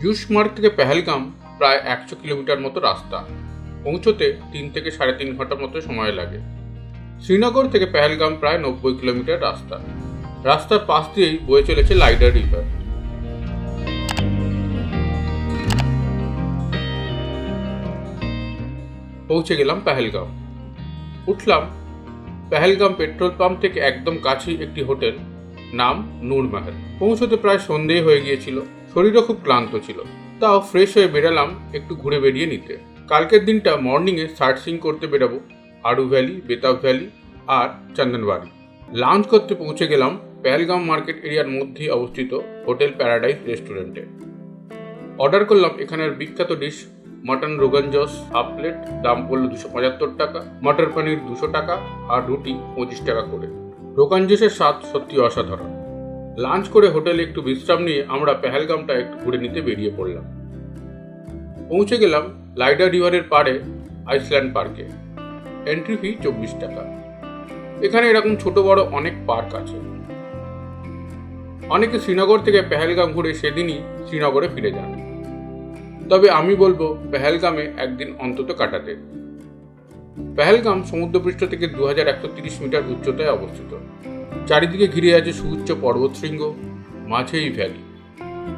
জুসমার্গ থেকে পেহেলগাম প্রায় 100 কিলোমিটার মতো রাস্তা। পৌঁছতে 3 থেকে 3.5 ঘন্টার মতো সময় লাগে। শ্রীনগর থেকে পেহেলগাম প্রায় 90 কিলোমিটার রাস্তা। রাস্তার পাশ দিয়েই বয়ে চলেছে লাইডার রিভার। পৌঁছে গেলাম পেহেলগাম। উঠলাম পেহেলগাম পেট্রোল পাম্প থেকে একদম কাছেই একটি হোটেল, নাম নূর মহল। পৌঁছতে প্রায় সন্ধেই হয়ে গিয়েছিল। শরীরও খুব ক্লান্ত ছিল, তাও ফ্রেশ হয়ে বেরালাম একটু ঘুরে বেরিয়ে নিতে। কালকের দিনটা মর্নিংয়ে সাইট সিইং করতে বেরাবো আড়ু ভ্যালি, বেতাব ভ্যালি আর চন্দনবাড়ি। লাঞ্চ করতে পৌঁছে গেলাম পেহেলগাম মার্কেট এরিয়ার মধ্যেই অবস্থিত হোটেল প্যারাডাইস রেস্টুরেন্টে। অর্ডার করলাম এখানের বিখ্যাত dish mutton rogan josh half plate, দাম পড়ল 275 টাকা, মটর পনির 200 টাকা আর রুটি 25 টাকা করে। রোগান জসের স্বাদ সত্যি অসাধারণ। লাঞ্চ করে হোটেলে একটু বিশ্রাম নিয়ে আমরা পেহেলগামটা একটু ঘুরে নিতে বেরিয়ে পড়লাম। পৌঁছে গেলাম লাইডার রিভারের পাড়ে আইসল্যান্ড পার্কে। এন্ট্রি ফি 24 টাকা। এখানে এরকম ছোট বড় অনেক পার্ক আছে। অনেকে শ্রীনগর থেকে পেহেলগাম ঘুরে সেদিনই শ্রীনগরে ফিরে যান, তবে আমি বলবো পেহেলগামে একদিন অন্তত কাটাতে। পেহেলগাম সমুদ্রপৃষ্ঠ থেকে 2130 মিটার উচ্চতায় অবস্থিত। চারিদিকে ঘিরে আছে সুউচ্চ পর্বতশৃঙ্গ, মাঝেই ভ্যালি,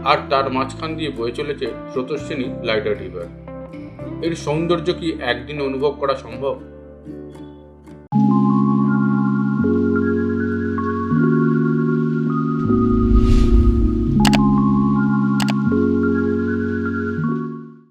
আর তার মাঝখান দিয়ে বয়ে চলেছে স্রোতস্বিনী লাইডার রিভার। এর সৌন্দর্য কি একদিন অনুভব করা সম্ভব?